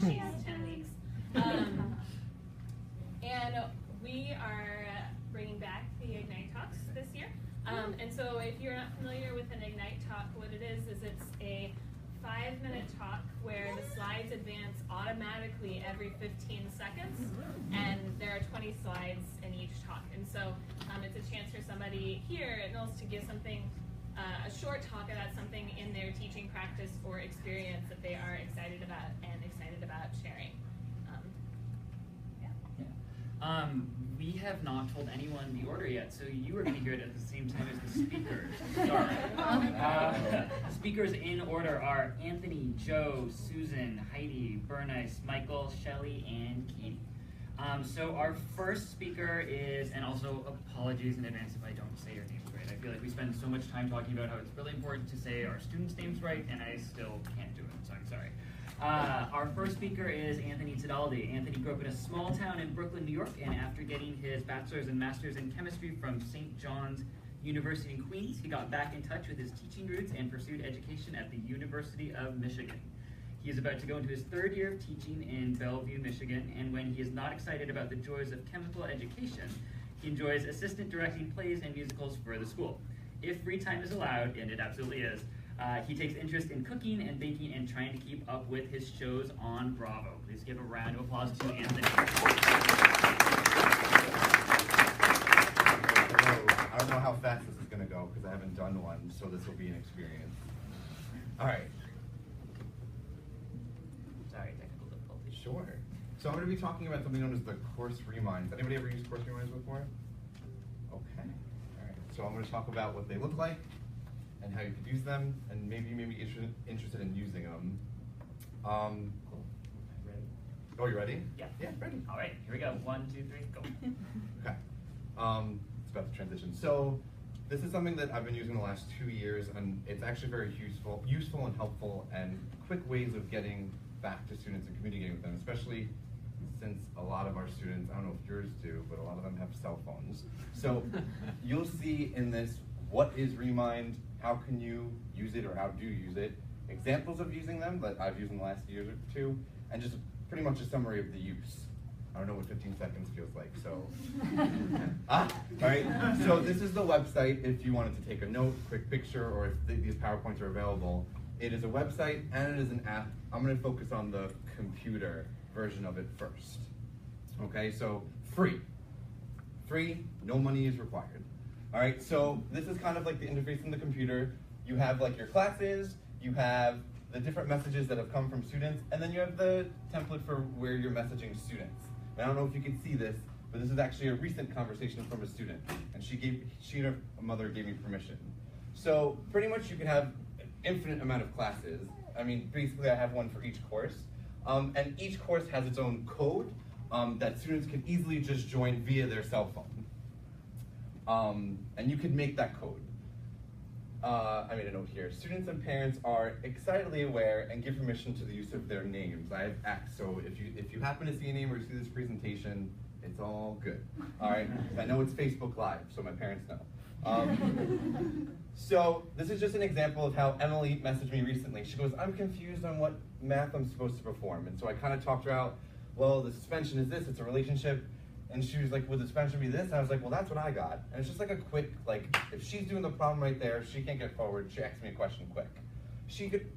she's 10 weeks. And we are bringing back the Ignite Talks this year. And so if you're not familiar with an Ignite Talk, what it is it's a 5-minute talk where the slides advance automatically every 15 seconds, and there are 20 slides in each talk. And so it's a chance for somebody here at Knowles to give something, a short talk about something in their teaching practice or experience that they are excited about sharing. We have not told anyone the order yet, so you are going to hear it at the same time as the speakers. Sorry. Speakers in order are Anthony, Joe, Susan, Heidi, Bernice, Michael, Shelley, and Katie. So our first speaker is, and also apologies in advance if I don't say your names right. I feel like we spend so much time talking about how it's really important to say our students' names right, and I still can't do it, so I'm sorry. Our first speaker is Anthony Tidaldi. Anthony grew up in a small town in Brooklyn, New York, and after getting his bachelor's and master's in chemistry from St. John's University in Queens, he got back in touch with his teaching roots and pursued education at the University of Michigan. He is about to go into his 3rd year of teaching in Bellevue, Michigan, and when he is not excited about the joys of chemical education, he enjoys assistant directing plays and musicals for the school. If free time is allowed, and it absolutely is, he takes interest in cooking and baking and trying to keep up with his shows on Bravo. Please give a round of applause to Anthony. I don't know how fast this is going to go because I haven't done one, so this will be an experience. All right. Sorry, technical difficulties. Sure. So I'm going to be talking about something known as the course reminds. Anybody ever used course reminds before? Okay. All right. So I'm going to talk about what they look like and how you could use them, and maybe you may be interested in using them. Cool. Ready? Oh, you ready? Yeah. Yeah, ready. All right, here we go. 1, 2, 3, go. Okay. It's about to transition. So this is something that I've been using the last 2 years, and it's actually very useful and helpful, and quick ways of getting back to students and communicating with them, especially since a lot of our students, I don't know if yours do, but a lot of them have cell phones. So you'll see in this, what is Remind, how can you use it or how do you use it, examples of using them that I've used in the last year or two, and just pretty much a summary of the use. I don't know what 15 seconds feels like, so. All right, so this is the website if you wanted to take a note, quick picture, or if these PowerPoints are available. It is a website and it is an app. I'm gonna focus on the computer version of it first. Okay, so free, no money is required. All right, so this is kind of like the interface in the computer. You have like your classes, you have the different messages that have come from students, and then you have the template for where you're messaging students. And I don't know if you can see this, but this is actually a recent conversation from a student, and she and her mother gave me permission. So pretty much you can have an infinite amount of classes. I mean, basically I have one for each course, and each course has its own code that students can easily just join via their cell phone. And you can make that code. I made a note here. Students and parents are excitedly aware and give permission to the use of their names. I have X, so if you happen to see a name or see this presentation, it's all good. All right. I know it's Facebook Live, so my parents know. So this is just an example of how Emily messaged me recently. She goes, "I'm confused on what math I'm supposed to perform," and so I kind of talked her out. Well, the suspension is this. It's a relationship. And she was like, "Would the suspension be this?" And I was like, "Well, that's what I got." And it's just like a quick, like, if she's doing the problem right there, she can't get forward, she asks me a question quick.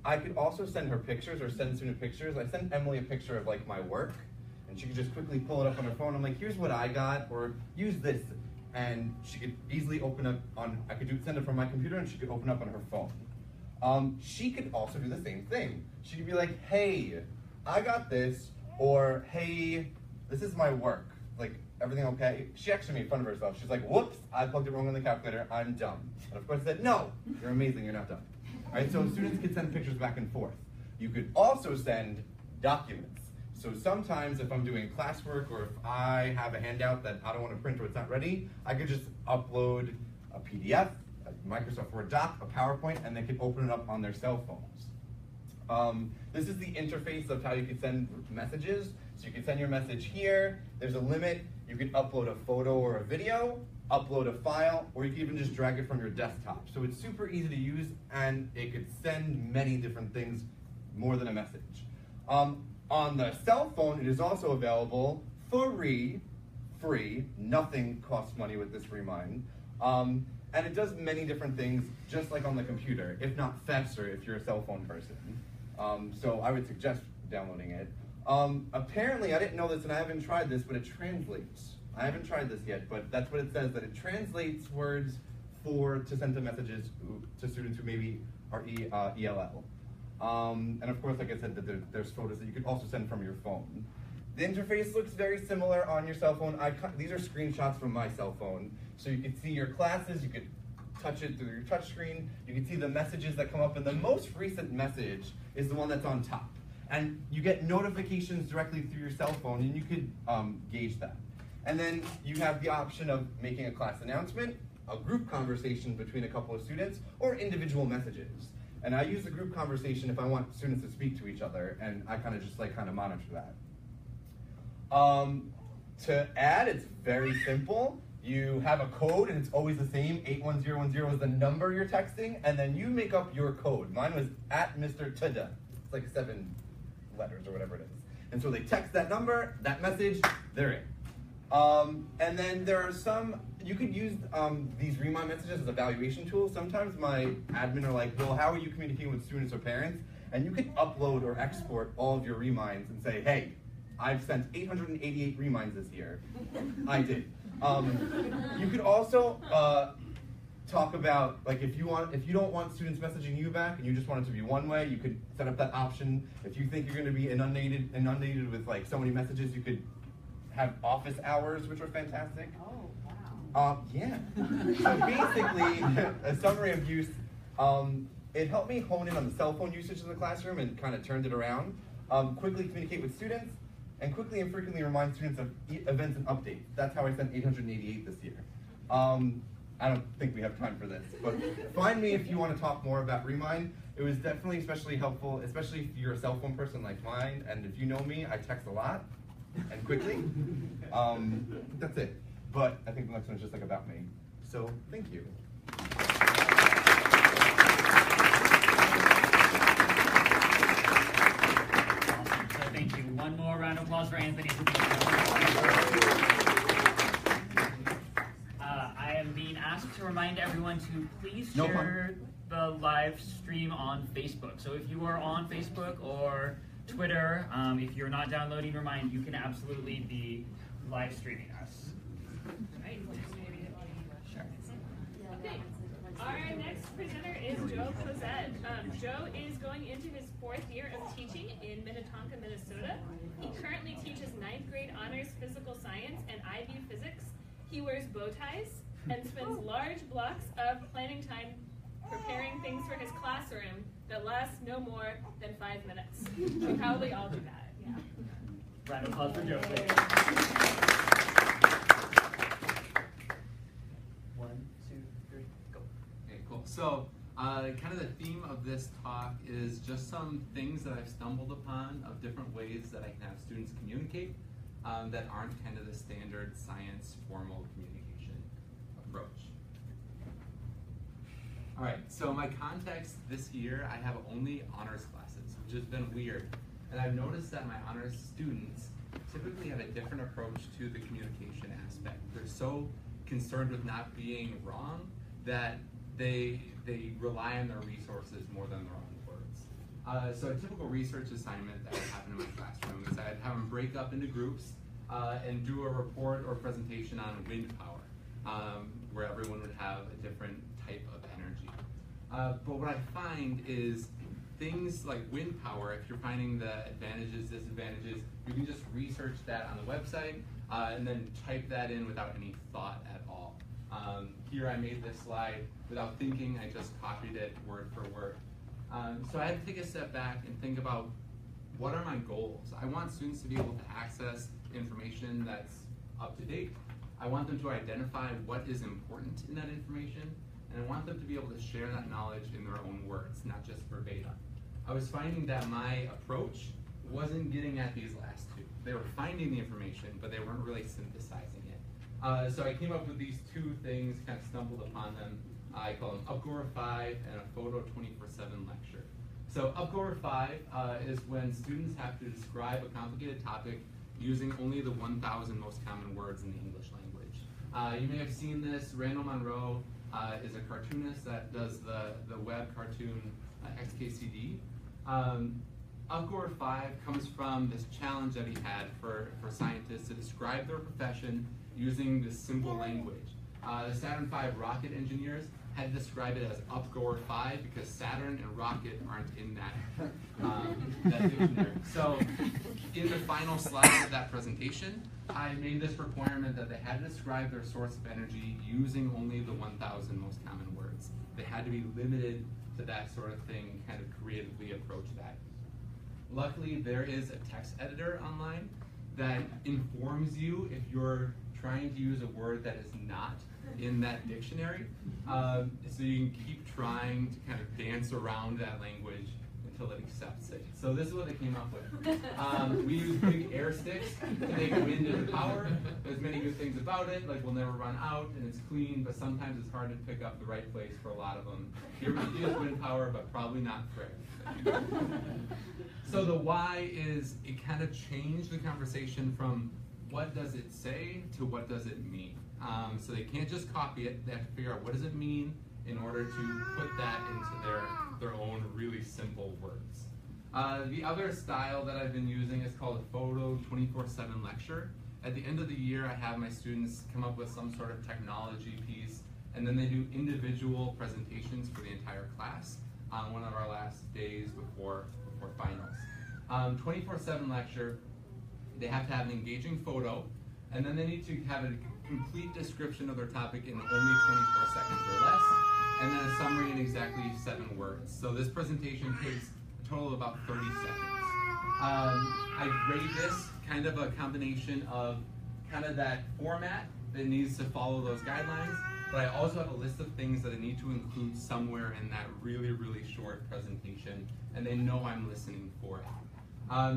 I could also send her pictures or send student pictures. I sent Emily a picture of like my work, and she could just quickly pull it up on her phone. I'm like, "Here's what I got," or "Use this." And she could easily open up on, send it from my computer, and she could open up on her phone. She could also do the same thing. She could be like, "Hey, I got this," or "Hey, this is my work. Like, everything okay?" She actually made fun of herself. She's like, "Whoops, I plugged it wrong in the calculator, I'm dumb." And of course I said, "No, you're amazing, you're not dumb." All right, so students could send pictures back and forth. You could also send documents. So sometimes if I'm doing classwork or if I have a handout that I don't want to print or it's not ready, I could just upload a PDF, a Microsoft Word doc, a PowerPoint, and they can open it up on their cell phones. This is the interface of how you can send messages. So you can send your message here. There's a limit. You can upload a photo or a video, upload a file, or you can even just drag it from your desktop. So it's super easy to use, and it could send many different things more than a message. On the cell phone, it is also available free, nothing costs money with this Remind. And it does many different things, just like on the computer, if not faster if you're a cell phone person. So I would suggest downloading it. Apparently, I didn't know this and I haven't tried this, but it translates. I haven't tried this yet, but that's what it says, that it translates words to send to messages to students who maybe are ELL. And of course, like I said, that there's photos that you could also send from your phone. The interface looks very similar on your cell phone. These are screenshots from my cell phone. So you can see your classes, you could touch it through your touch screen, you can see the messages that come up, and the most recent message is the one that's on top. And you get notifications directly through your cell phone, and you could gauge that. And then you have the option of making a class announcement, a group conversation between a couple of students, or individual messages. And I use the group conversation if I want students to speak to each other, and I kind of just monitor that. To add, it's very simple. You have a code, and it's always the same. 81010 is the number you're texting, and then you make up your code. Mine was at Mr. Tada. It's like 7 letters or whatever it is. And so they text that number, that message, they're in. And then there are some, you could use these Remind messages as evaluation tools. Sometimes my admin are like, well, how are you communicating with students or parents? And you could upload or export all of your Reminds and say, hey, I've sent 888 Reminds this year. I did. You could also talk about, like, if you don't want students messaging you back and you just want it to be one way, you could set up that option. If you think you're going to be inundated with like so many messages, you could have office hours, which are fantastic. Oh, wow. Yeah. So basically, a summary of use, it helped me hone in on the cell phone usage in the classroom and kind of turned it around. Quickly communicate with students, and quickly and frequently remind students of events and updates. That's how I sent 888 this year. I don't think we have time for this, but find me if you want to talk more about Remind. It was definitely especially helpful, especially if you're a cell phone person like mine, and if you know me, I text a lot and quickly. That's it. But I think the next one is just like about me. So thank you. Awesome. So thank you. One more round of applause for Anthony. I am being asked to remind everyone to please share the live stream on Facebook. So if you are on Facebook or Twitter, if you're not downloading Remind, you can absolutely be live streaming us. Right. Sure. Okay. Our next presenter is Joe Cosette. Joe is going into his 4th year of teaching in Minnetonka, Minnesota. He currently teaches 9th grade honors physical science and IB physics. He wears bow ties and spends large blocks of planning time preparing things for his classroom that last no more than 5 minutes. We probably all do that. Yeah. Round of applause for Joe. One, two, three, go. Okay, cool. So, kind of the theme of this talk is just some things that I've stumbled upon of different ways that I can have students communicate that aren't kind of the standard science formal communication approach. All right, so my context this year, I have only honors classes, which has been weird. And I've noticed that my honors students typically have a different approach to the communication aspect. They're so concerned with not being wrong that they rely on their resources more than their own words. So a typical research assignment that would happen in my classroom is I'd have them break up into groups and do a report or presentation on wind power, where everyone would have a different type of energy. But what I find is things like wind power, if you're finding the advantages, disadvantages, you can just research that on the website and then type that in without any thought at all. Here I made this slide without thinking, I just copied it word for word. So I had to take a step back and think about what are my goals? I want students to be able to access information that's up to date. I want them to identify what is important in that information, and I want them to be able to share that knowledge in their own words, not just verbatim. I was finding that my approach wasn't getting at these last two. They were finding the information, but they weren't really synthesizing it. So I came up with these two things, kind of stumbled upon them. I call them Upgorify and a Photo 24/7 lecture. So upgoer 5 is when students have to describe a complicated topic using only the 1,000 most common words in the English language. You may have seen this. Randall Monroe is a cartoonist that does the web cartoon XKCD. Upgoer 5 comes from this challenge that he had for scientists to describe their profession using this simple language. The Saturn V rocket engineers had to describe it as Upgoer 5 because Saturn and rocket aren't in that dictionary. So in the final slide of that presentation, I made this requirement that they had to describe their source of energy using only the 1,000 most common words. They had to be limited to that sort of thing, kind of creatively approach that. Luckily, there is a text editor online that informs you if you're trying to use a word that is not in that dictionary. So you can keep trying to kind of dance around that language until it accepts it. So this is what they came up with. We use big air sticks to make wind into power. There's many good things about it, like we'll never run out and it's clean, but sometimes it's hard to pick up the right place for a lot of them. Here we use wind power, but probably not for it. So the why is it kind of changed the conversation from what does it say to what does it mean. So they can't just copy it, they have to figure out what does it mean in order to put that into their own really simple words. The other style that I've been using is called a photo 24/7 lecture. At the end of the year, I have my students come up with some sort of technology piece, and then they do individual presentations for the entire class on one of our last days before finals. 24/7 lecture, they have to have an engaging photo, and then they need to have a complete description of their topic in only 24 seconds or less, and then a summary in exactly 7 words. So this presentation takes a total of about 30 seconds. I grade this kind of a combination of kind of that format that needs to follow those guidelines, but I also have a list of things that I need to include somewhere in that really, really short presentation, and they know I'm listening for it.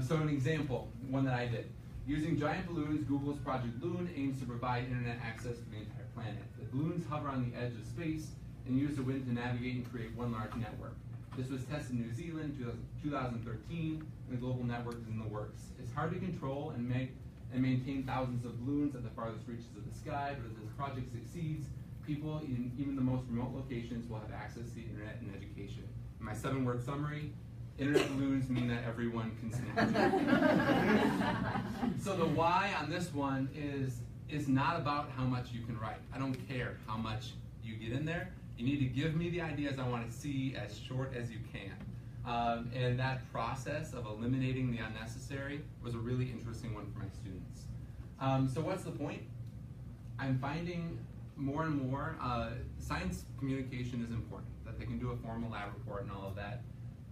So an example, one that I did. Using giant balloons, Google's Project Loon aims to provide internet access to the entire planet. The balloons hover on the edge of space and use the wind to navigate and create one large network. This was tested in New Zealand in 2013, and the global network is in the works. It's hard to control and maintain thousands of balloons at the farthest reaches of the sky, but as this project succeeds, people in even the most remote locations will have access to the internet and education. In my 7-word summary, internet balloons mean that everyone can sing. So the why on this one is not about how much you can write. I don't care how much you get in there. You need to give me the ideas I want to see as short as you can. And that process of eliminating the unnecessary was a really interesting one for my students. So what's the point? I'm finding more and more science communication is important, that they can do a formal lab report and all of that,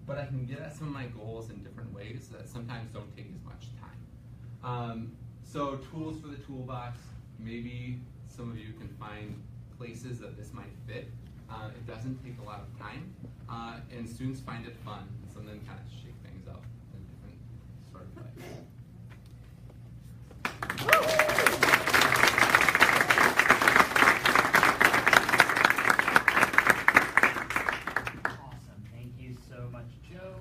but I can get at some of my goals in different ways that sometimes don't take as much time. So tools for the toolbox, maybe some of you can find places that this might fit. It doesn't take a lot of time, and students find it fun, so then kind of shake things up in a different sort of way. Awesome, thank you so much, Joe.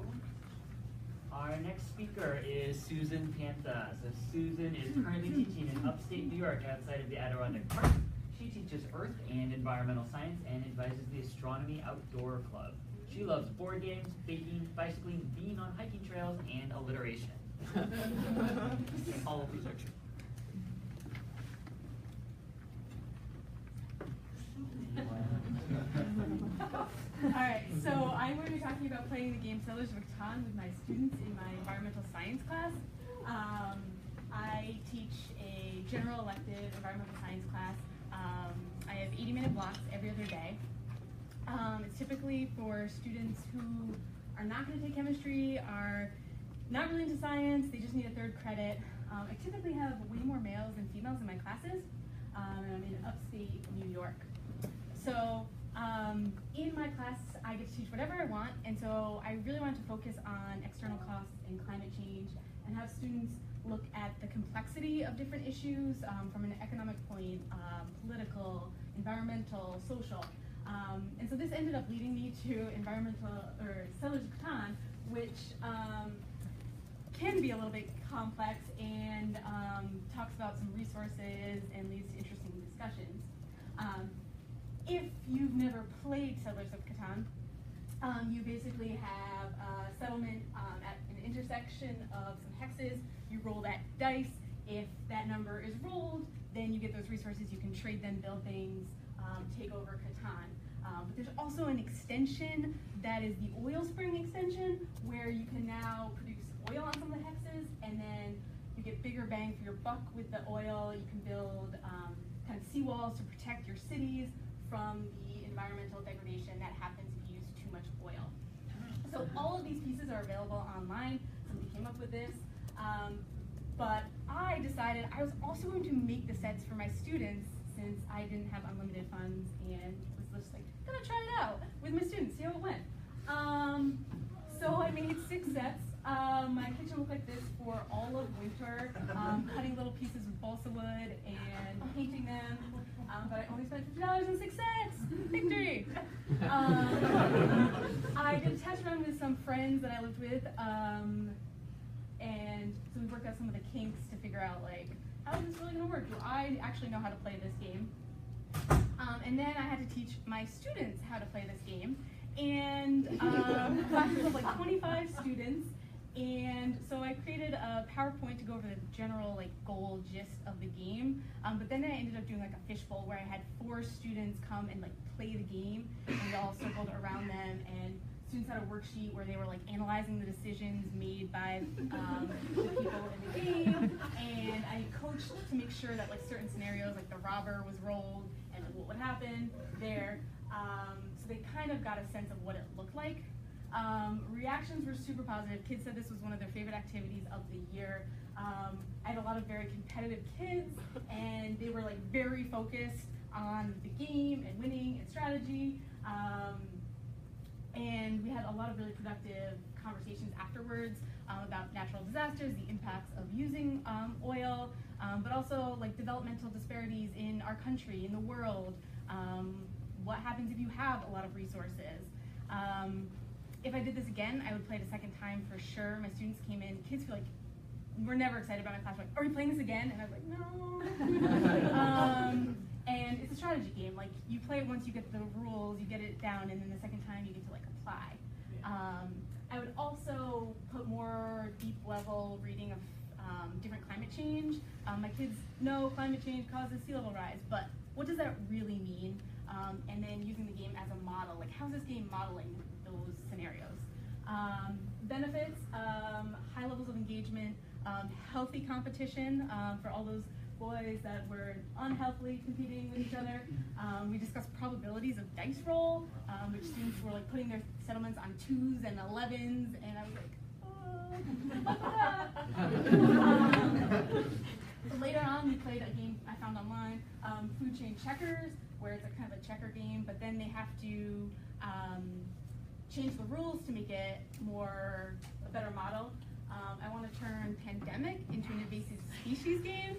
Our next speaker is Susan Pantha. So Susan is currently teaching in upstate New York outside of the Adirondack Park. She teaches earth and environmental science and advises the Astronomy Outdoor Club. She loves board games, baking, bicycling, being on hiking trails, and alliteration. All of these are true. Alright, so I'm going to be talking about playing the game Settlers of Catan with my students in my environmental science class. I teach a general elective environmental science class. I have 80-minute blocks every other day. It's typically for students who are not going to take chemistry, are not really into science, they just need a 3rd credit. I typically have way more males than females in my classes, and I'm in upstate New York. So in my class, I get to teach whatever I want, and so I really wanted to focus on external costs and climate change and have students look at the complexity of different issues from an economic point, political, environmental, social, And so this ended up leading me to Settlers of Catan, which can be a little bit complex and talks about some resources and leads to interesting discussions. If you've never played Settlers of Catan, you basically have a settlement at an intersection of some hexes. You roll that dice. If that number is rolled, then you get those resources. You can trade them, build things, take over Catan. But there's also an extension that is the oil spring extension, where you can now produce oil on some of the hexes, and then you get bigger bang for your buck with the oil. You can build kind of seawalls to protect your cities from the environmental degradation that happens if you use too much oil. So all of these pieces are available online. Somebody came up with this. But I decided I was also going to make the sets for my students, since I didn't have unlimited funds and was just like, gonna try it out with my students, see how it went. So I made 6 sets. My kitchen looked like this for all of winter, cutting little pieces of balsa wood and painting them. But I only spent $50 on 6 sets. Victory! I did a test run with some friends that I lived with, and so we worked out some of the kinks to figure out, like, how is this really going to work? Do I actually know how to play this game? And then I had to teach my students how to play this game. And classes of like 25 students. And so I created a PowerPoint to go over the general like goal gist of the game. But then I ended up doing like a fishbowl where I had 4 students come and like play the game, and we all circled around them, and students had a worksheet where they were like analyzing the decisions made by the people in the game, and I coached to make sure that like certain scenarios, like the robber was rolled and like, what would happen there. So they kind of got a sense of what it looked like. Reactions were super positive. Kids said this was one of their favorite activities of the year. I had a lot of very competitive kids, and they were like very focused on the game and winning and strategy. And we had a lot of really productive conversations afterwards about natural disasters, the impacts of using oil, but also like developmental disparities in our country, in the world. What happens if you have a lot of resources? If I did this again, I would play it a second time for sure. My students came in, kids were like, we're never excited about my class. Like, are we playing this again? And I was like, no. And it's a strategy game. Like, you play it once you get the rules, you get it down, and then the second time you get to like apply. I would also put more deep level reading of different climate change. My kids know climate change causes sea level rise, but what does that really mean? And then using the game as a model, like how's this game modeling those scenarios? Benefits, high levels of engagement, healthy competition for all those boys that were unhealthily competing with each other. We discussed probabilities of dice roll, which students were like putting their settlements on 2s and 11s, and I was like, later on, we played a game I found online, Food Chain Checkers, where it's a kind of a checker game, but then they have to change the rules to make it a better model. I want to turn pandemic into an invasive species game.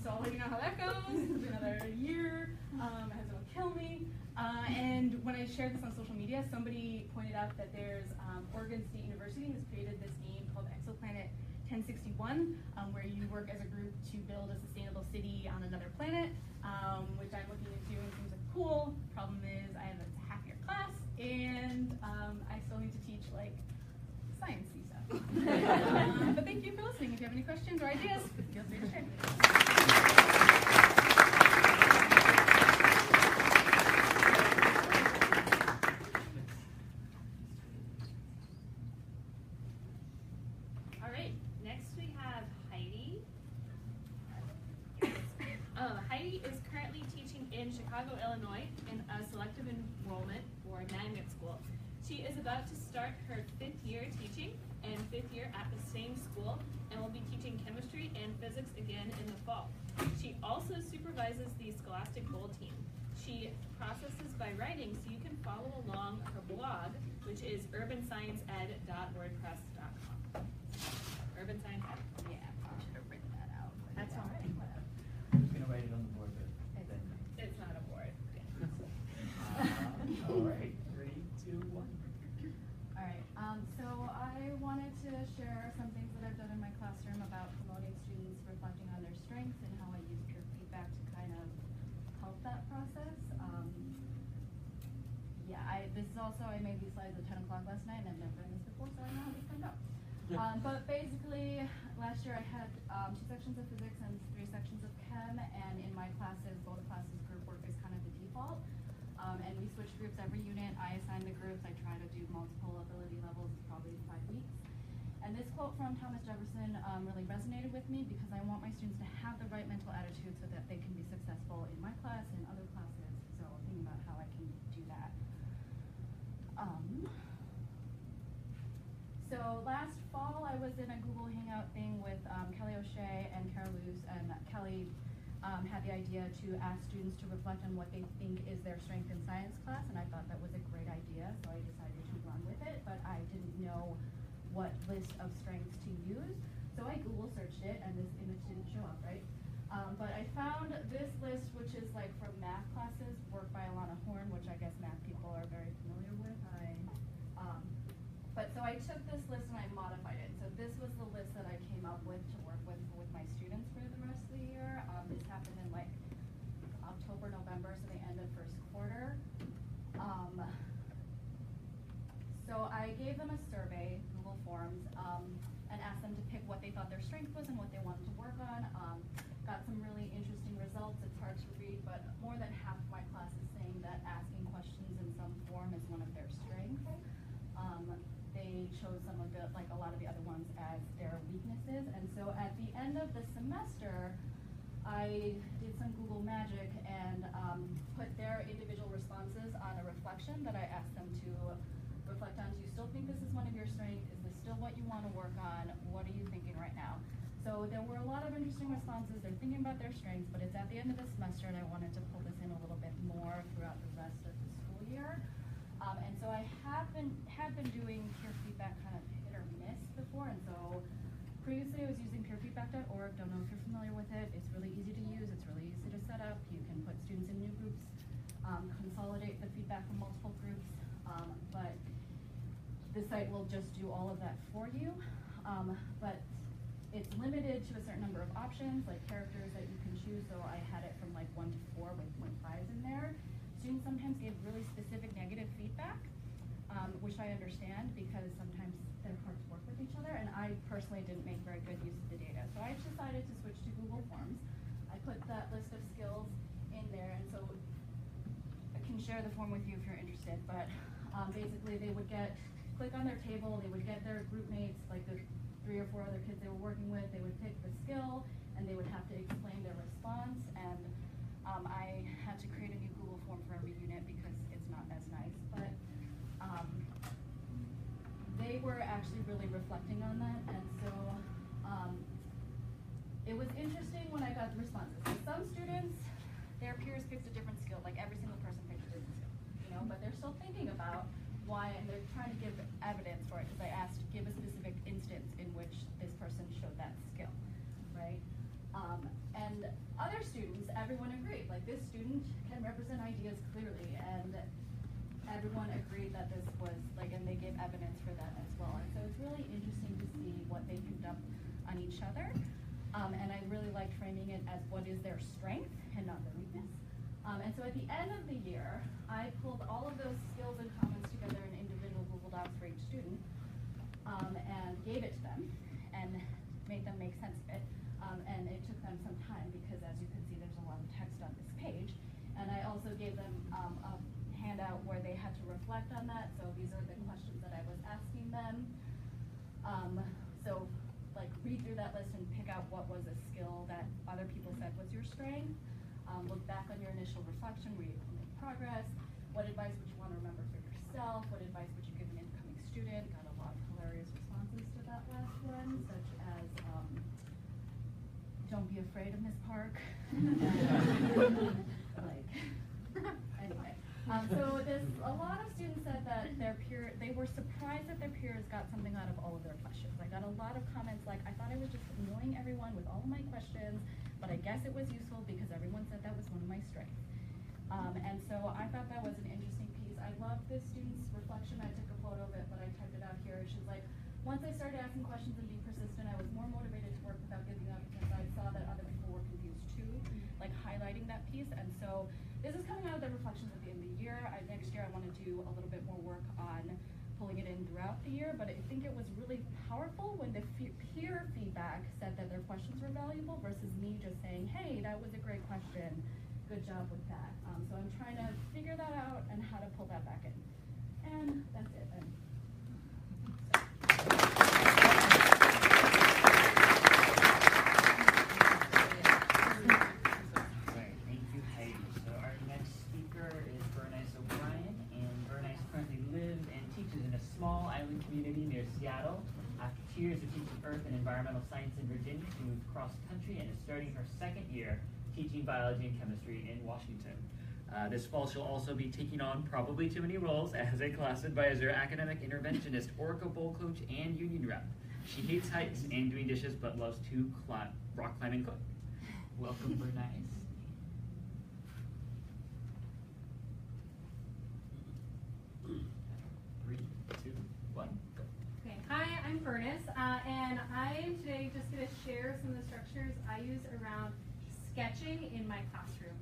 So I'll let you know how that goes. It's another year. My husband will kill me. And when I shared this on social media, somebody pointed out that there's Oregon State University has created this game called Exoplanet 1061, where you work as a group to build a sustainable city on another planet, which I'm looking into and seems like cool. Problem is, I have a half-year class, and I still need to teach like science-y stuff. But thank you for listening. If you have any questions or ideas, feel free to share. All right, next we have Heidi. Heidi is currently teaching in Chicago, Illinois in a selective enrollment or magnet school. She is about to start her 5th year teaching and 5th year at the same school, and will be teaching chemistry and physics again in the fall. She also supervises the Scholastic Bowl team. She processes by writing, so you can follow along her blog, which is urbanscienceed.wordpress.com. Urban Science Ed. Yeah, I should have written that out. That's all right. I'm just gonna write it on the board, but It's not a board. strengths and how I use peer feedback to kind of help that process. This is also, I made these slides at 10 o'clock last night, and I've never done this before, so I know how this can go. But basically, last year I had 2 sections of physics and 3 sections of chem, and in my classes, both classes, group work is kind of the default. And we switch groups every unit. I assign the groups. I try to do multiple ability levels, probably 5 weeks. And this quote from Thomas Jefferson really resonated with me because I want my students to have the right mental attitude so that they can be successful in my class and other classes. So thinking about how I can do that. So last fall I was in a Google Hangout thing with Kelly O'Shea and Kara Luz, and Kelly had the idea to ask students to reflect on what they think is their strength in science class, and I thought that was a great idea, so I decided to run with it, but I didn't know what list of strengths to use. So I Google searched it, and this image didn't show up, right? But I found this list, which is like from math classes, work by Alana Horn, which I guess math people are very familiar with. But so I took this list and I modified it. So this was the list that I came up with to work with my students for the rest of the year. This happened in like October, November, so the end of first quarter. So I gave them a survey, Google Forms, and asked them to pick what they thought their strength was and what they wanted to work on. Got some really interesting results. It's hard to read, but more than half of my class is saying that asking questions in some form is one of their strengths. They chose some of the, like a lot of the other ones as their weaknesses. And so at the end of the semester, I did some Google magic and put their individual responses on a reflection that I asked them to reflect on. Do you still think this is one of your strengths? Is this still what you want to work on? What are you thinking right now? So there were a lot of interesting responses. They're thinking about their strengths, but it's at the end of the semester, and I wanted to pull this in a little bit more throughout the rest of the school year. And so I have been doing peer feedback kind of hit or miss before, and so previously I was using peerfeedback.org. Don't know if you're familiar with it. It's really easy to use. It's really easy to set up. You can put students in new groups, consolidate the feedback from multiple groups, but the site will just do all of that for you. But it's limited to a certain number of options, like characters that you can choose. So I had it from like 1 to 4 with 0.5s in there. Students sometimes gave really specific negative feedback, which I understand because sometimes they're hard to work with each other, and I personally didn't make very good use of the data. So I decided to switch to Google Forms. I put that list of skills in there, and so I can share the form with you if you're interested, but basically they would click on their table, they would get their group mates, like the 3 or 4 other kids they were working with, they would pick the skill, and they would have to explain their response, and I had to create a new Google form for every unit because it's not as nice, but they were actually really reflecting on that, and so it was interesting when I got the responses. So some students, their peers picked a different skill, like every single person picked a different skill, but they're still thinking about why, and they're trying to give evidence for it, because I asked, give a specific instance in which this person showed that skill, right? And other students, everyone agreed, like this student can represent ideas clearly, and everyone agreed that this was, like, and they gave evidence for that as well. And so it's really interesting to see what they picked up on each other. And I really liked framing it as what is their strength and not their weakness. And so at the end of the year, I pulled all of those skills and comments together in individual Google Docs for each student, and gave it to them, and made them make sense of it. And it took them some time because, as you can see, there's a lot of text on this page. And I also gave them a handout where they had to reflect on that. So these are the questions that I was asking them. So like read through that list and pick out what was a skill that other people said was your strength. Look back on your initial reflection where you can make progress. What advice would you want to remember for yourself? What advice would you give an incoming student? Got a lot of hilarious responses to that last one, such as don't be afraid of Miss Park. Like, anyway. So a lot of students said that they were surprised that their peers got something out of all of their questions. I got a lot of comments like, I thought I was just annoying everyone with all of my questions, but I guess it was useful because everyone said that was one of my strengths. And so I thought that was an interesting piece. I love this student's reflection. I took a photo of it, but I typed it out here. She's like, once I started asking questions and being persistent, I was more motivated to work without giving up because I saw that other people were And so this is coming out of the reflections at the end of the year. Next year I want to do a little bit more work on pulling it in throughout the year, but I think it was really powerful when the peer feedback said that their questions were valuable versus me just saying, hey, that was a great question, good job with that. So I'm trying to figure that out and how to pull that back in. And that's it. Small island community near Seattle. After 2 years of teaching Earth and Environmental Science in Virginia, she moved cross country and is starting her second year teaching biology and chemistry in Washington. This fall, she'll also be taking on probably too many roles as a class advisor, academic interventionist, Orca bowl coach, and union rep. She hates heights and doing dishes, but loves to rock climb and cook. Welcome, Bernice. 3, 2, 1, go. Okay, hi, I'm Bernice, and I'm today just going to share some of the structures I use around sketching in my classroom.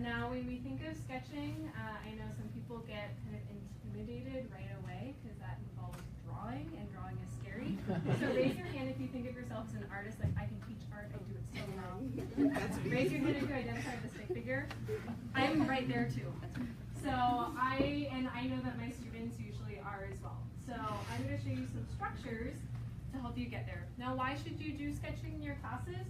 Now, when we think of sketching, I know some people get kind of intimidated right away because that involves drawing, and drawing is scary. So raise your hand if you think of yourself as an artist, like I can teach art, I do it so well. Raise your hand if you identify with a stick figure. I'm right there too. So I know that my students usually are as well. So I'm going to show you some structures to help you get there. Now, why should you do sketching in your classes?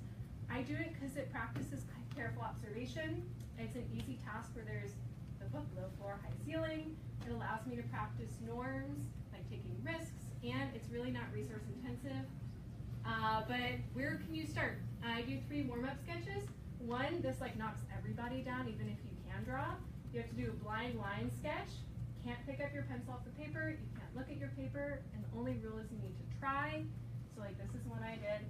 I do it because it practices careful observation. It's an easy task where there's the book, low floor, high ceiling. It allows me to practice norms, like taking risks, and it's really not resource intensive. But where can you start? I do 3 warm-up sketches. One, this like knocks everybody down, even if you can draw. You have to do a blind line sketch. Can't pick up your pencil off the paper. You can't look at your paper, and the only rule is you need to try. So like this is what I did.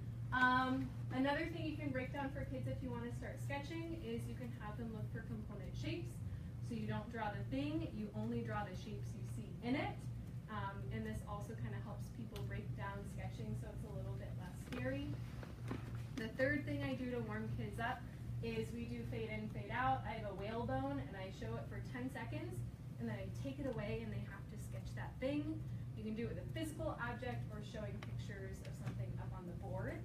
Another thing you can break down for kids if you want to start sketching is you can have them look for component shapes. So you don't draw the thing, you only draw the shapes you see in it. And this also kind of helps people break down sketching so it's a little bit less scary. The third thing I do to warm kids up is we do fade in, fade out. I have a whalebone and I show it for 10 seconds and then I take it away and they have to sketch that thing. You can do it with a physical object or showing pictures of something up on the board.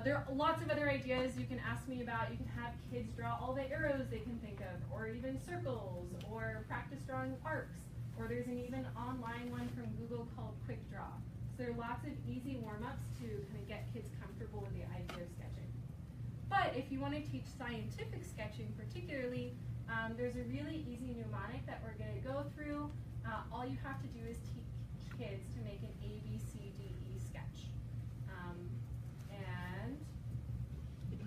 There are lots of other ideas you can ask me about. You can have kids draw all the arrows they can think of, or even circles, or practice drawing arcs, or there's an even online one from Google called Quick Draw. So there are lots of easy warm-ups to kind of get kids comfortable with the idea of sketching. But if you want to teach scientific sketching particularly, there's a really easy mnemonic that we're going to go through. All you have to do is teach kids to make an ABCDE sketch. And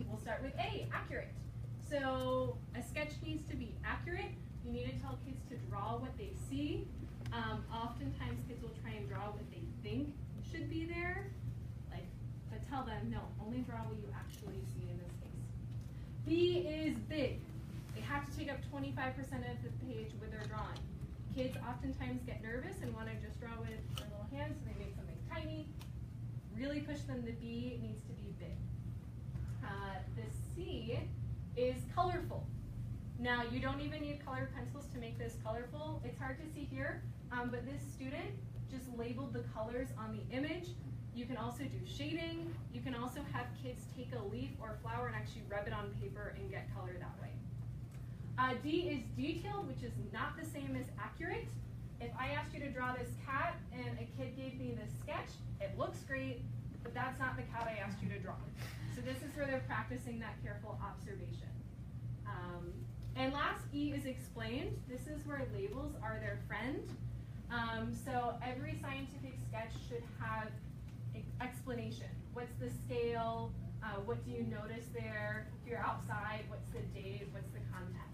we'll start with A, accurate. So a sketch needs to be accurate. You need to tell kids to draw what they see. Oftentimes kids will try and draw what they think should be there. But tell them, no, only draw what you actually see in this case. B is big. They have to take up 25% of the page with their drawing. Kids oftentimes get nervous and want to just draw with their little hands, so they make something tiny. Really push them. The B needs to be big. The C is colorful. Now, you don't even need colored pencils to make this colorful. It's hard to see here, but this student just labeled the colors on the image. You can also do shading. You can also have kids take a leaf or flower and actually rub it on paper and get color that way. D is detailed, which is not the same as accurate. If I asked you to draw this cat and a kid gave me this sketch, it looks great, but that's not the cat I asked you to draw. So this is where they're practicing that careful observation. And last, E is explained. This is where labels are their friend. So every scientific sketch should have explanation. What's the scale? What do you notice there? If you're outside, what's the date? What's the context?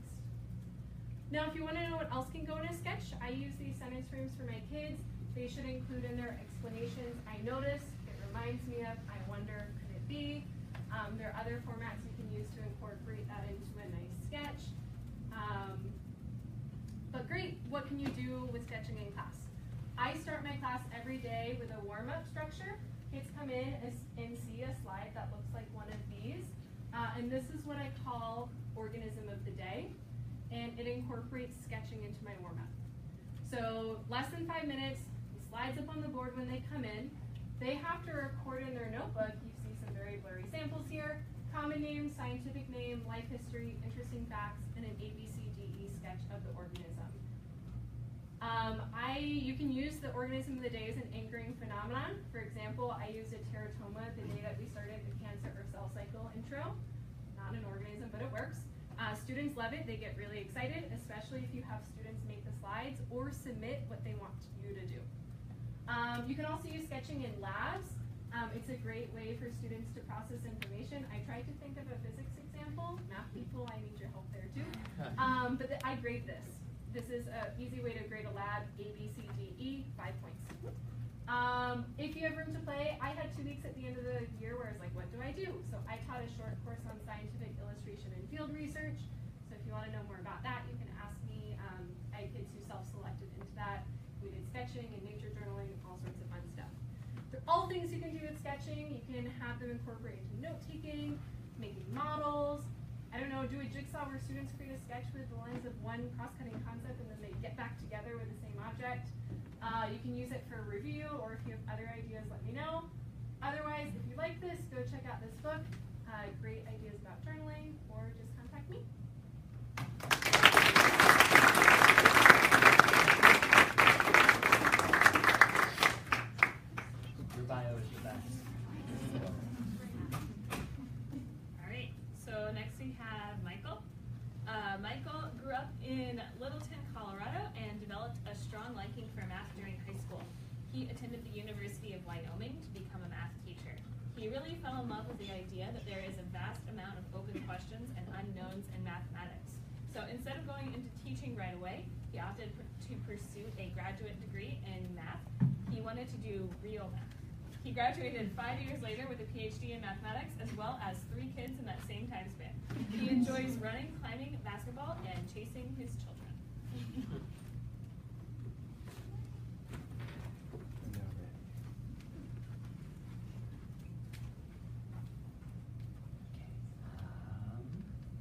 Now, if you want to know what else can go in a sketch, I use these sentence frames for my kids. They should include in their explanations, I noticed, it reminds me of, I wonder, could it be? There are other formats you can use to incorporate that into a nice sketch. But great, what can you do with sketching in class? I start my class every day with a warm-up structure. Kids come in and see a slide that looks like one of these. And this is what I call organism of the day, and it incorporates sketching into my warm-up. So less than 5 minutes, the slides up on the board when they come in. They have to record in their notebook. You see some very blurry samples here. Common name, scientific name, life history, interesting facts, and an ABCDE sketch of the organism. You can use the organism of the day as an anchoring phenomenon. For example, I used a teratoma the day that we started the cancer or cell cycle intro. Not an organism, but it works. Students love it. They get really excited, especially if you have students make the slides or submit what they want you to do. You can also use sketching in labs. It's a great way for students to process information. I tried to think of a physics example. Math people, I need your help there too. But I grade this. This is an easy way to grade a lab, A, B, C, D, E, 5 points. If you have room to play, I had 2 weeks at the end of the year where I was like, what do I do? So I taught a short course on scientific illustration and field research. So if you want to know more about that, you can ask me. I had kids who self-selected into that. We did sketching and nature journaling, all sorts of fun stuff. They're all things you can do with sketching. You can have them incorporate into note-taking, making models. I don't know, do a jigsaw where students create a sketch with the lens of one cross-cutting concept and then they get back together with the same object. You can use it for review, or if you have other ideas, let me know. Otherwise, if you like this, go check out this book, Great Ideas About Journaling, or just contact me. Your bio is the best. All right, so next we have Michael. Michael grew up in Littleton, Colorado, and developed a strong liking for math during high school. He attended the University of Wyoming to become a math teacher. He really fell in love with the idea that there is a vast amount of open questions and unknowns in mathematics. So instead of going into teaching right away, he opted to pursue a graduate degree in math. He wanted to do real math. He graduated 5 years later with a PhD in mathematics, as well as 3 kids in that same time span. He enjoys running, climbing, basketball, and chasing his children.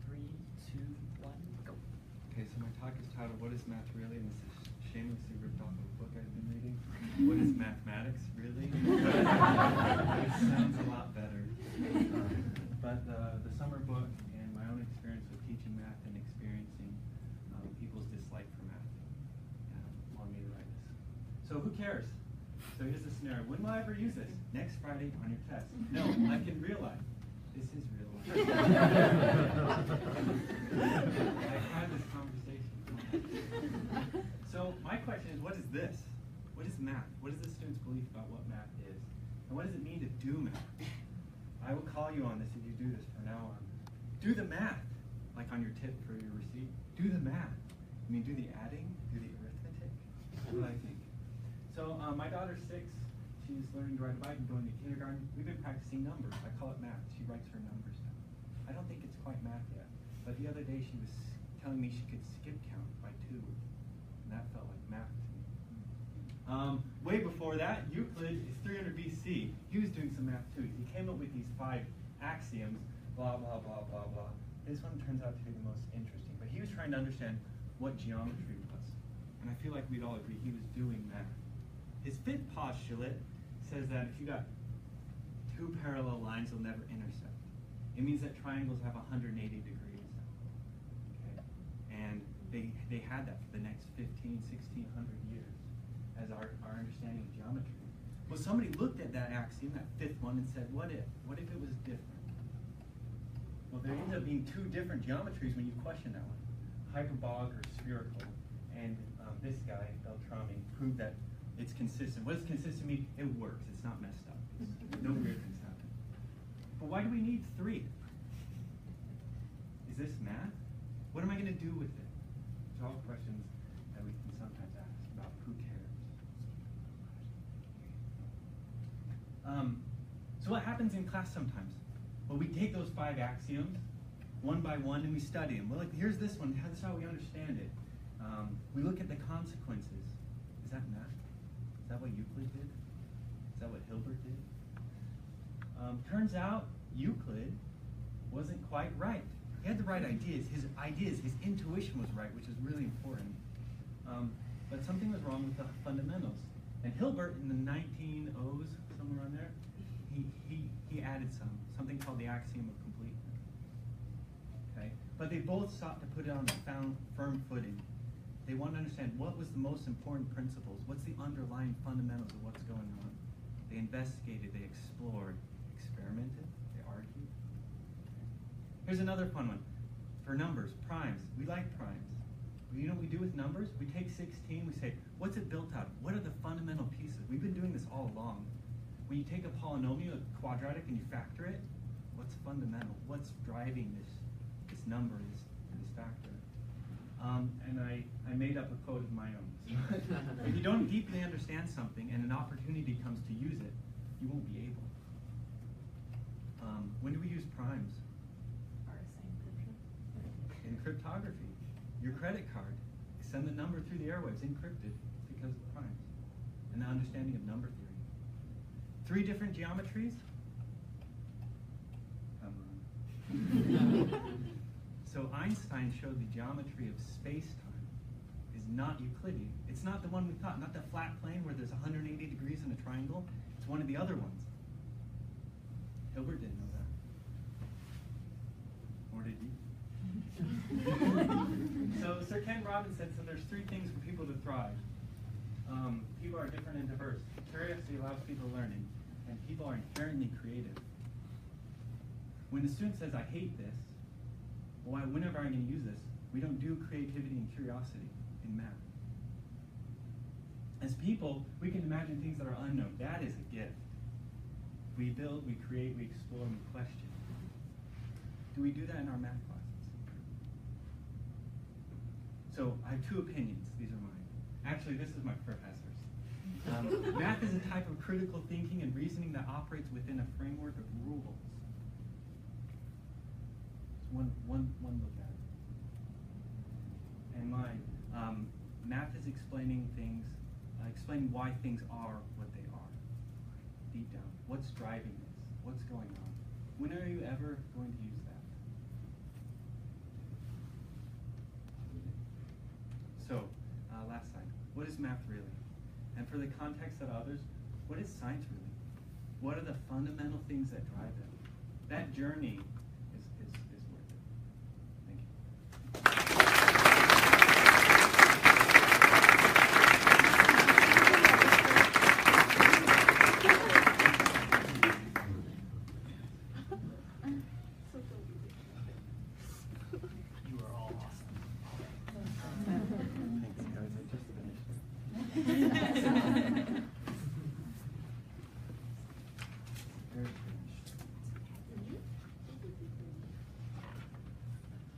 Three, two, one, go. Okay, so my talk is titled, What is Math Really? And this is shamelessly ripped off of a book I've been reading. What is mathematics really? It sounds a lot better. But the summer book and my own experience with teaching math and experiencing people's dislike for math wanted me to write this. So who cares? So here's the scenario. When will I ever use this? Next Friday on your test. No, I can real life. This is real life. I had this conversation. So my question is, what is this? What is math? What is the student's belief about what math is? And what does it mean to do math? I will call you on this if you do this from now on. Do the math, like on your tip for your receipt. Do the math. I mean, do the adding, do the arithmetic. That's what I think. So my daughter's 6. She's learning to ride a bike and going to kindergarten. We've been practicing numbers. I call it math. She writes her numbers down. I don't think it's quite math yet. But the other day she was telling me she could skip count by 2. And that felt like math to me. Way before that, Euclid is 300 BC. He was doing some math too. He came up with these 5 axioms, blah, blah, blah, blah, blah. This one turns out to be the most interesting. But he was trying to understand what geometry was. And I feel like we'd all agree he was doing math. His 5th postulate says that if you got 2 parallel lines, they'll never intersect. It means that triangles have 180 degrees. Okay? And they had that for the next 1,600 years as our understanding of geometry. Well, somebody looked at that axiom, that 5th one, and said, what if? What if it was different? Well, there ends up being 2 different geometries when you question that one. Hyperbolic or spherical. And this guy, Beltrami, proved that it's consistent. What does consistent mean? It works. It's not messed up. No weird things happen. But why do we need 3? Is this math? What am I going to do with it? These are all questions that we can sometimes ask about who cares. So what happens in class sometimes? Well, we take those 5 axioms one by one and we study them. Well, like, here's this one. That's how we understand it. We look at the consequences. Is that math? Is that what Euclid did? Is that what Hilbert did? Turns out Euclid wasn't quite right. He had the right ideas, his intuition was right, which is really important. But something was wrong with the fundamentals. And Hilbert in the 1900s, somewhere around there, he added something called the axiom of completeness. Okay? But they both sought to put it on a firm footing. They wanted to understand what was the most important principles, what's the underlying fundamentals of what's going on. They investigated, they explored, experimented, they argued. Here's another fun one. For numbers, primes. We like primes. You know what we do with numbers? We take 16, we say, what's it built out of? What are the fundamental pieces? We've been doing this all along. When you take a polynomial, a quadratic, and you factor it, what's fundamental? What's driving this number, this factor? And I made up a code of my own. If you don't deeply understand something and an opportunity comes to use it, you won't be able. When do we use primes? RSA encryption. In cryptography. Your credit card, you send the number through the airwaves encrypted because of primes and the understanding of number theory. 3 different geometries? Come on. So Einstein showed the geometry of space-time is not Euclidean. It's not the one we thought, not the flat plane where there's 180 degrees in a triangle. It's one of the other ones. Hilbert didn't know that. Or did he? So Sir Ken Robinson said there's 3 things for people to thrive. People are different and diverse. Curiosity allows people learning, and people are inherently creative. When the student says, I hate this, well, whenever I'm going to use this, we don't do creativity and curiosity in math. As people, we can imagine things that are unknown. That is a gift. We build, we create, we explore, and we question. Do we do that in our math classes? So I have 2 opinions. These are mine. Actually, this is my professor's. Math is a type of critical thinking and reasoning that operates within a framework of rules. So one look at it. And mine, math is explaining things, explaining why things are what they are. Deep down, what's driving this? What's going on? When are you ever going to use that? So, last slide. What is math really? And for the context of others, what is science really? What are the fundamental things that drive them? That journey is worth it. Thank you. You are all awesome. Thanks, guys. I just finished.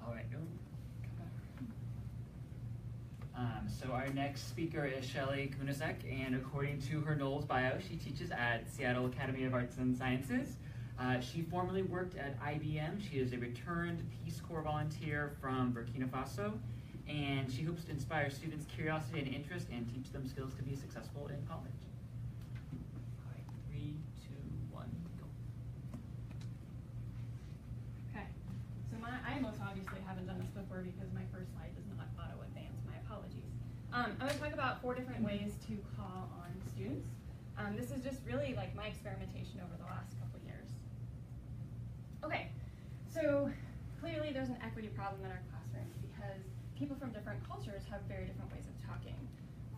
All right, go. So our next speaker is Shelly Kunasek, and according to her Knowles bio, she teaches at Seattle Academy of Arts and Sciences. She formerly worked at IBM. She is a returned Peace Corps volunteer from Burkina Faso, and she hopes to inspire students' curiosity and interest and teach them skills to be successful in college. All right, 3, 2, 1, go. Okay, so I most obviously haven't done this before because my first slide does not auto-advance. My apologies. I'm going to talk about 4 different ways to call on students. This is just really like my experimentation over the last couple years. Okay, so clearly there's an equity problem in our classrooms because people from different cultures have very different ways of talking.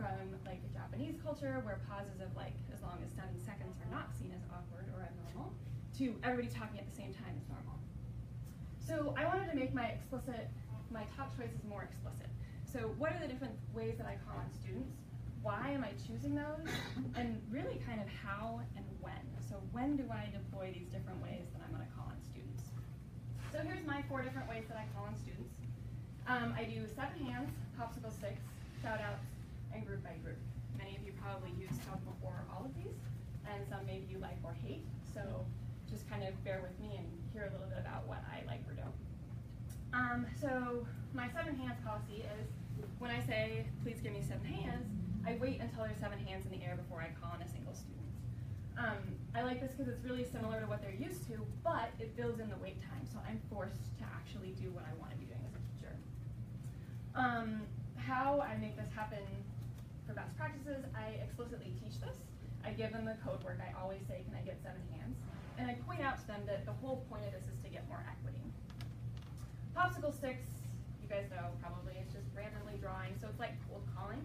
From like the Japanese culture where pauses of like as long as 7 seconds are not seen as awkward or abnormal, to everybody talking at the same time is normal. So I wanted to make my top choices more explicit. So what are the different ways that I call on students? Why am I choosing those? And really kind of how and when. So when do I deploy these different ways that I'm going to call on students? So here's my 4 different ways that I call on students. I do 7 hands, popsicle sticks, shout outs, and group by group. Many of you probably used some or all of these, and some maybe you like or hate. So just kind of bear with me and hear a little bit about what I like or don't. So my 7 hands policy is when I say, please give me 7 hands, I wait until there's 7 hands in the air before I call on a single student. I like this because it's really similar to what they're used to, but it builds in the wait time, so I'm forced to actually do what I want to be doing as a teacher. How I make this happen for best practices, I explicitly teach this. I give them the code work. I always say, can I get 7 hands? And I point out to them that the whole point of this is to get more equity. Popsicle sticks, you guys know probably, it's just randomly drawing, so it's like cold calling.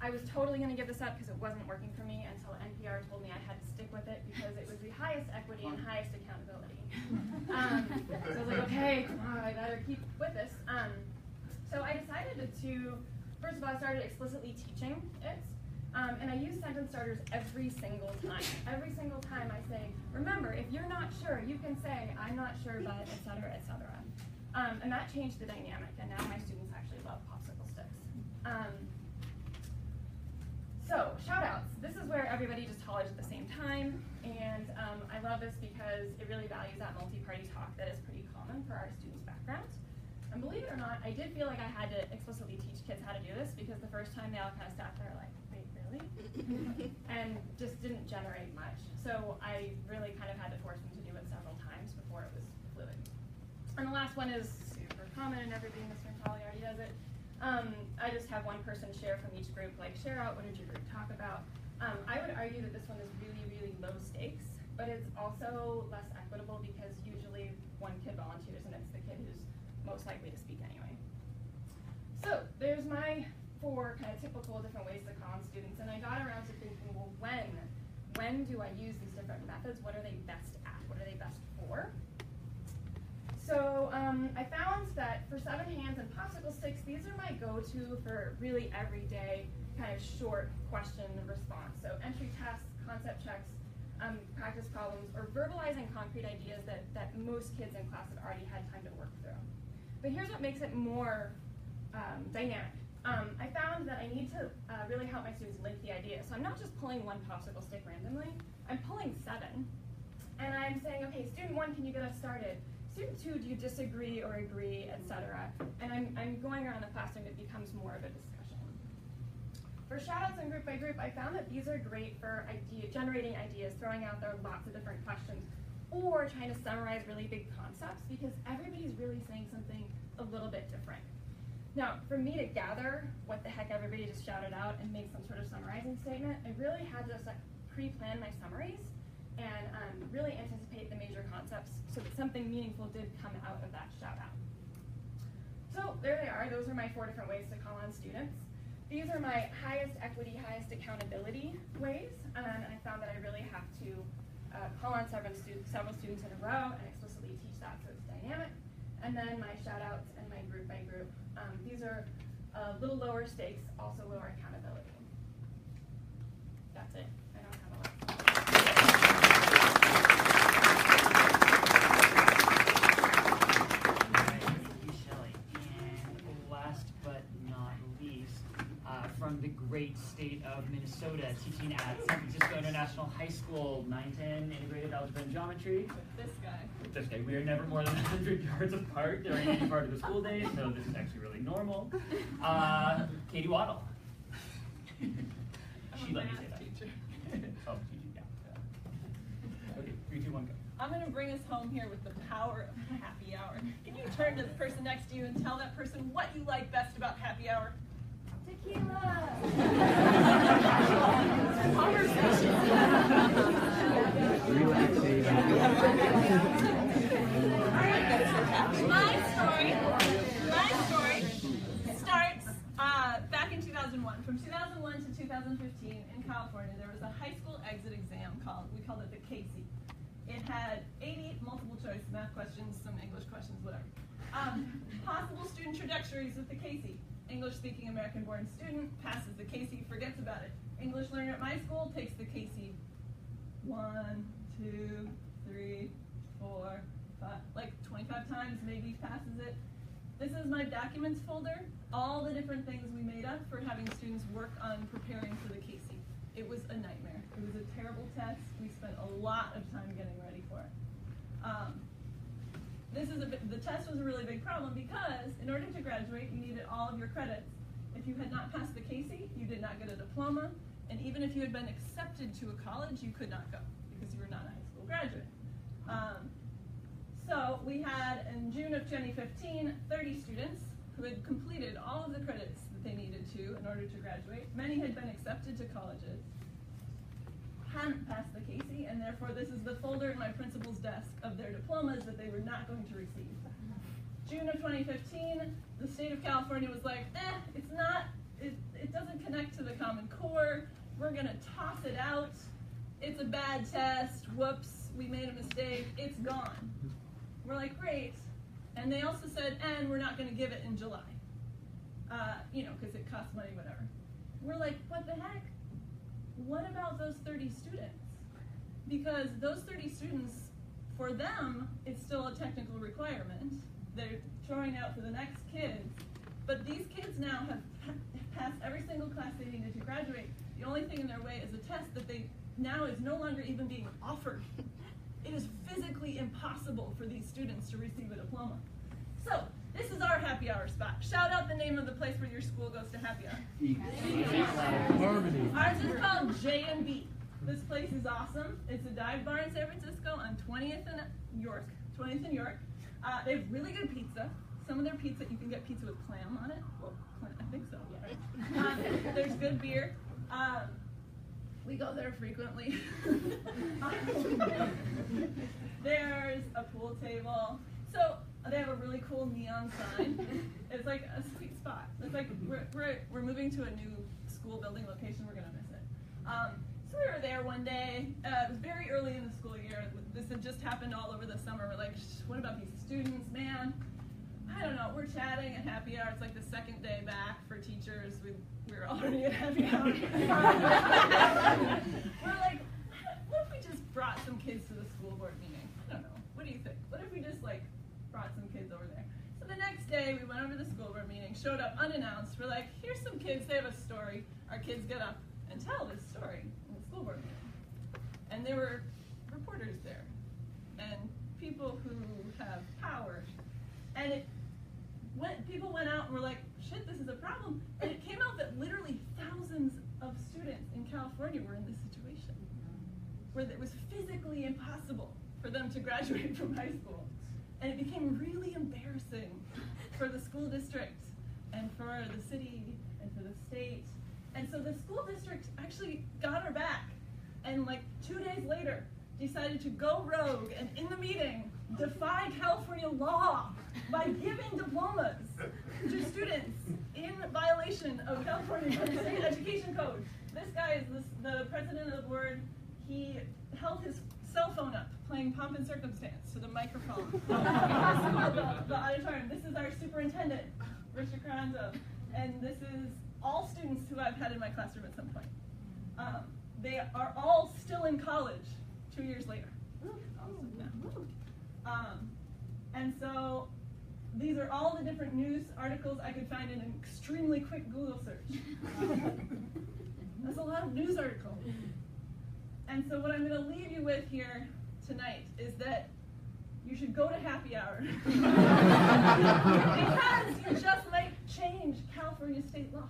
I was totally going to give this up because it wasn't working for me until NPR told me I had to stick with it because it was the highest equity and highest accountability. So I was like, okay, come on, I better keep with this. So I decided to, first of all, I started explicitly teaching it. And I use sentence starters every single time. Every single time I say, remember, if you're not sure, you can say, I'm not sure, but, et cetera, et cetera. And that changed the dynamic, and now my students actually love popsicle sticks. So, shout-outs. This is where everybody just hollers at the same time, and I love this because it really values that multi-party talk that is pretty common for our students' backgrounds. And believe it or not, I did feel like I had to explicitly teach kids how to do this because the first time they all kind of sat there like, wait, really? And just didn't generate much. So I really kind of had to force them to do it several times before it was fluid. And the last one is super common and everybody in this room probably already does it. I just have one person share from each group, like share out, what did your group talk about? I would argue that this one is really, really low stakes, but it's also less equitable because usually one kid volunteers and it's the kid who's most likely to speak anyway. So there's my 4 kind of typical different ways to call on students, and I got around to thinking, well, when do I use these different methods? What are they best at? What are they best for? So I found that for 7 hands and popsicle sticks, these are my go-to for really everyday kind of short question and response. So entry tests, concept checks, practice problems, or verbalizing concrete ideas that most kids in class have already had time to work through. But here's what makes it more dynamic. I found that I need to really help my students link the idea. So I'm not just pulling one popsicle stick randomly, I'm pulling 7. And I'm saying, okay, student 1, can you get us started? Student 2, do you disagree or agree, etc. And I'm going around the classroom, it becomes more of a discussion. For shout-outs and group by group, I found that these are great for generating ideas, throwing out there lots of different questions, or trying to summarize really big concepts because everybody's really saying something a little bit different. Now, for me to gather what the heck everybody just shouted out and make some sort of summarizing statement, I really had to pre-plan my summaries and really anticipate the major concepts so that something meaningful did come out of that shout out. So there they are. Those are my 4 different ways to call on students. These are my highest equity, highest accountability ways, and I found that I really have to call on several students in a row and explicitly teach that so it's dynamic. And then my shout outs and my group by group. These are a little lower stakes, also lower accountability. That's it. I don't have a lot. From the great state of Minnesota, teaching at San Francisco International High School, 9-10 integrated algebra and geometry. With this guy. With this guy. We are never more than 100 yards apart during any part of the school day, so this is actually really normal. Katie Waddle. She let me say that. Teacher. Oh, teaching, yeah. Okay, 3, 2, 1, go. I'm going to bring us home here with the power of happy hour. Can you turn to the person next to you and tell that person what you like best about happy hour? Tequila! Conversation. My story starts back in 2001. From 2001 to 2015 in California, there was a high school exit exam we called it the Casey. It had 80 multiple choice math questions, some English questions, whatever. Possible student trajectories with the Casey. English-speaking American-born student passes the Casey, forgets about it. English learner at my school takes the Casey 1, 2, 3, 4, 5, like 25 times, maybe passes it. This is my documents folder, all the different things we made up for having students work on preparing for the Casey. It was a nightmare. It was a terrible test. We spent a lot of time getting ready for it. The test was a really big problem because in order to graduate, you needed all of your credits. If you had not passed the Casey, you did not get a diploma, And even if you had been accepted to a college, you could not go because you were not a high school graduate. So we had, in June of 2015, 30 students who had completed all of the credits that they needed to in order to graduate. Many had been accepted to colleges, hadn't passed the Casey, and therefore this is the folder in my principal's desk of their diplomas that they were not going to receive. June of 2015, the state of California was like, it doesn't connect to the Common Core, we're gonna toss it out, it's a bad test, whoops, we made a mistake, it's gone. We're like, great. And they also said, and we're not gonna give it in July. Because it costs money, whatever. We're like, what the heck? What about those 30 students? Because those 30 students, for them, it's still a technical requirement. They're throwing out for the next kids. But these kids now have passed every single class they needed to graduate. The only thing in their way is a test that they now is no longer even being offered. It is physically impossible for these students to receive a diploma. So, this is our happy hour spot. Shout out the name of the place where your school goes to happy hour. Harmony. Ours is called J&B. This place is awesome. It's a dive bar in San Francisco on 20th and York. They have really good pizza. Some of their pizza, you can get pizza with clam on it. Well, I think so. Right? There's good beer. We go there frequently. There's a pool table. So they have a really cool neon sign. It's like a sweet spot. It's like we're moving to a new school building location. We're gonna miss it. So we were there one day. It was very early in the school year. This had just happened all over the summer. We're like, what about these students, man? I don't know. We're chatting at happy hour. It's like the second day back for teachers. We were already at happy hour. We're like, what if we just brought some kids to the school board meeting? I don't know. What do you think? What if we just brought some kids over there? So the next day we went over to the school board meeting, showed up unannounced. We're like, here's some kids. They have a story. Our kids get up and tell this story in the school board meeting. And there were reporters there and people who have power. And people went out and were like, shit, this is a problem. And it came out that literally thousands of students in California were in this situation, where it was physically impossible for them to graduate from high school. And it became really embarrassing for the school district and for the city and for the state. And so the school district actually got our back and 2 days later decided to go rogue and in the meeting defy California law by giving diplomas to students in violation of California State Education Code. This guy is the president of the board. He held his cell phone up playing Pomp and Circumstance to the microphone of the auditorium. This is our superintendent, Richard Carranzo, and this is all students who I've had in my classroom at some point. They are all still in college 2 years later. And so these are all the different news articles I could find in an extremely quick Google search. That's a lot of news articles. And so what I'm going to leave you with here tonight is that you should go to happy hour. Because you just might change California state law.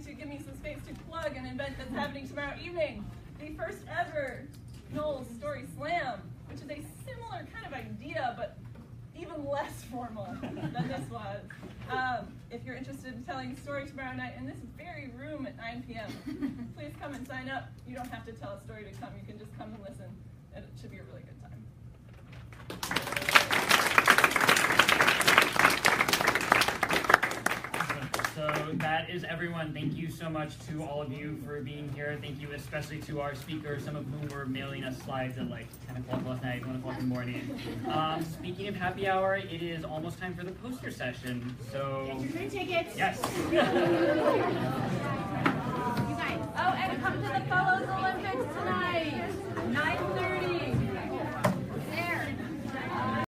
To give me some space to plug an event that's happening tomorrow evening. The first ever Knowles Story Slam, which is a similar kind of idea, but even less formal than this was. If you're interested in telling a story tomorrow night in this very room at 9 p.m., please come and sign up. You don't have to tell a story to come. You can just come and listen, and it should be a really good time. So that is everyone. Thank you so much to all of you for being here. Thank you especially to our speakers, some of whom were mailing us slides at 10 o'clock last night, 1 o'clock in the morning. Speaking of happy hour, it is almost time for the poster session. So get your free tickets. Yes. You guys. Oh, and come to the Fellows Olympics tonight, 9:30.